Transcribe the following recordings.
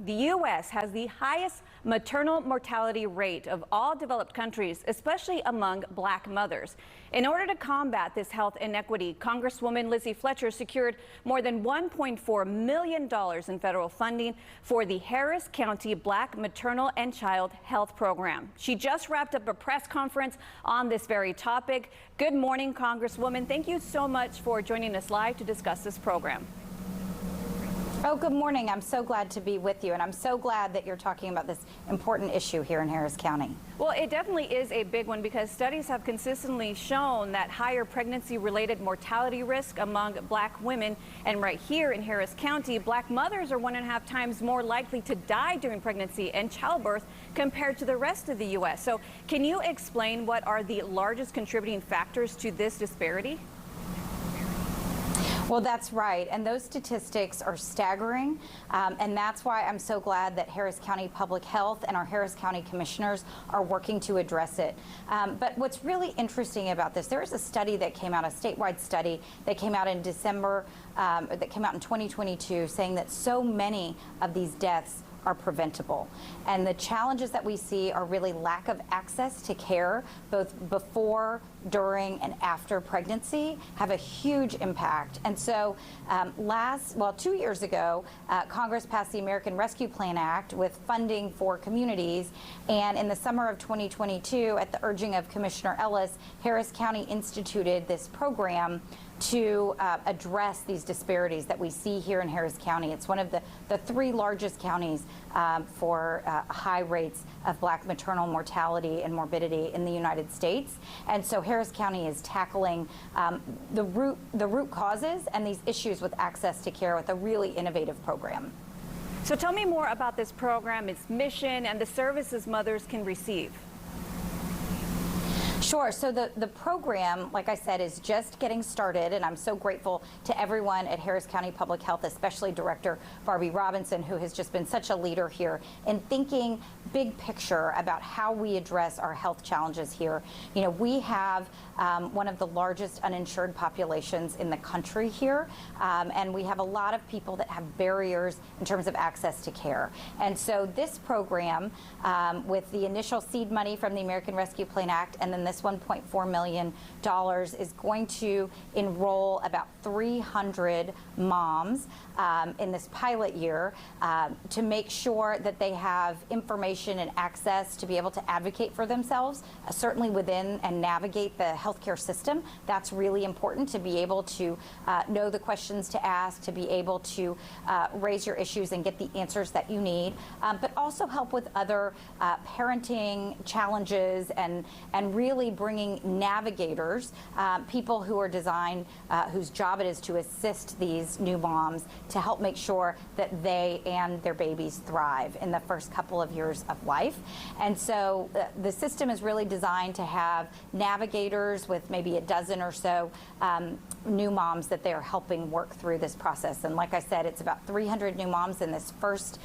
The U.S. has the highest maternal mortality rate of all developed countries, especially among Black mothers. In order to combat this health inequity, Congresswoman Lizzie Fletcher secured more than $1.4 million in federal funding for the Harris County Black Maternal and Child Health Program. She just wrapped up a press conference on this very topic. Good morning, Congresswoman. Thank you so much for joining us live to discuss this program. Oh, good morning. I'm so glad to be with you, and I'm so glad that you're talking about this important issue here in Harris County. Well, it definitely is a big one because studies have consistently shown that higher pregnancy-related mortality risk among Black women. And right here in Harris County, Black mothers are 1.5 times more likely to die during pregnancy and childbirth compared to the rest of the U.S. So can you explain what are the largest contributing factors to this disparity? Well, that's right. And those statistics are staggering. And that's why I'm so glad that Harris County Public Health and our Harris County commissioners are working to address it. But what's really interesting about this, there is a study that came out, a statewide study that came out in December, that came out in 2022, saying that so many of these deaths are preventable. And the challenges that we see are really lack of access to care, both before, during, and after pregnancy, have a huge impact. And so 2 years ago, Congress passed the American Rescue Plan Act with funding for communities. And in the summer of 2022, at the urging of Commissioner Ellis, Harris County instituted this program to address these disparities that we see here in Harris County. It's one of the 3 largest counties for high rates of Black maternal mortality and morbidity in the United States. And so Harris County is tackling the root causes and these issues with access to care with a really innovative program. So tell me more about this program, its mission, and the services mothers can receive. Sure. So the program, like I said, is just getting started, and I'm so grateful to everyone at Harris County Public Health, especially Director Barbie Robinson, who has just been such a leader here in thinking big picture about how we address our health challenges here. You know, we have one of the largest uninsured populations in the country here, and we have a lot of people that have barriers in terms of access to care. And so this program, with the initial seed money from the American Rescue Plan Act and then this $1.4 million is going to enroll about 300 moms in this pilot year to make sure that they have information and access to be able to advocate for themselves, certainly within and navigate the healthcare system. That's really important, to be able to know the questions to ask, to be able to raise your issues and get the answers that you need, but also help with other parenting challenges and really bringing navigators, people who are designed, whose job it is to assist these new moms to help make sure that they and their babies thrive in the first couple of years of life. And so the system is really designed to have navigators with maybe a dozen or so new moms that they're helping work through this process. And like I said, it's about 300 new moms in this first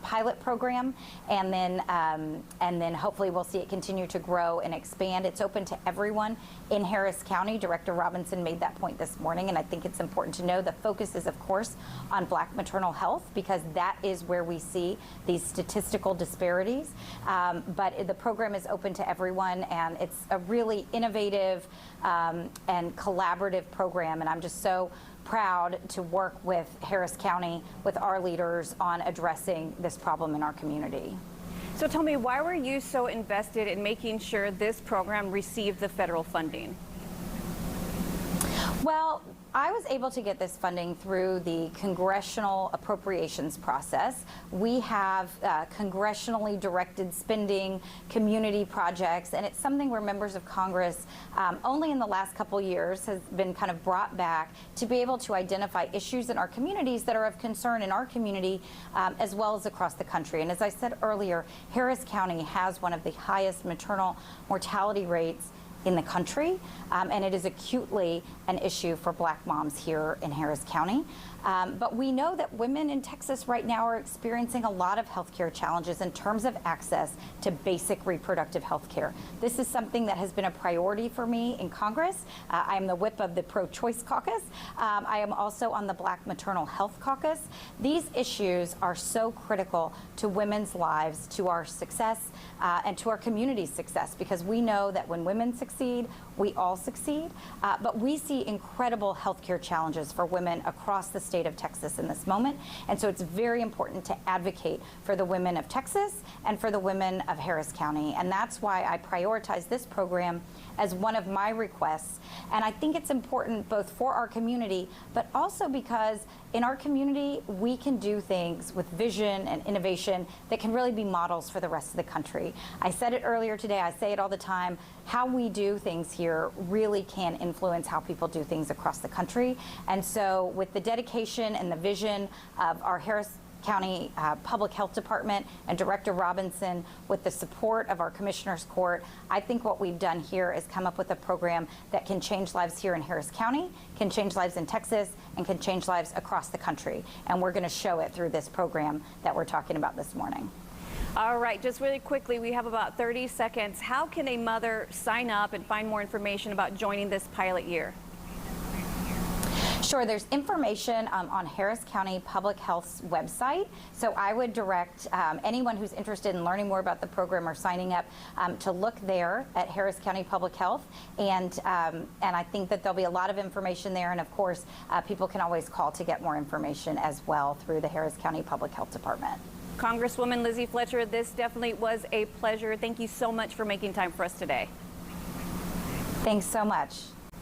pilot program, and then hopefully we'll see it continue to grow and expand. It's open to everyone in Harris County. Director Robinson made that point this morning, and I think it's important to know the focus is, of course, on Black maternal health, because that is where we see these statistical disparities. But the program is open to everyone, and it's a really innovative and collaborative program, and I'm just so proud to work with Harris County, with our leaders, on addressing this problem in our community. So tell me, why were you so invested in making sure this program received the federal funding? Well, I was able to get this funding through the congressional appropriations process. We have congressionally directed spending, community projects, and it's something where members of Congress only in the last couple years has been kind of brought back to be able to identify issues in our communities that are of concern in our community as well as across the country. And as I said earlier, Harris County has one of the highest maternal mortality rates in the country, and it is acutely an issue for Black moms here in Harris County. But we know that women in Texas right now are experiencing a lot of healthcare challenges in terms of access to basic reproductive health care. This is something that has been a priority for me in Congress. I am the whip of the Pro-Choice Caucus. I am also on the Black Maternal Health Caucus. These issues are so critical to women's lives, to our success, and to our community's success, because we know that when women succeed, we all succeed. But we see incredible healthcare challenges for women across the state of Texas in this moment. And so it's very important to advocate for the women of Texas and for the women of Harris County. And that's why I prioritize this program as one of my requests. And I think it's important both for our community, but also because in our community, we can do things with vision and innovation that can really be models for the rest of the country. I said it earlier today, I say it all the time, how we do things here really can influence how people do things across the country. And so with the dedication and the vision of our Harris County Public Health Department and Director Robinson, with the support of our Commissioner's Court, I think what we've done here is come up with a program that can change lives here in Harris County, can change lives in Texas, and can change lives across the country. And we're going to show it through this program that we're talking about this morning. All right, just really quickly, we have about 30 seconds. How can a mother sign up and find more information about joining this pilot year? Sure, there's information on Harris County Public Health's website. So I would direct anyone who's interested in learning more about the program or signing up to look there at Harris County Public Health. And I think that there'll be a lot of information there. And of course, people can always call to get more information as well through the Harris County Public Health Department. Congresswoman Lizzie Fletcher, this definitely was a pleasure. Thank you so much for making time for us today. Thanks so much.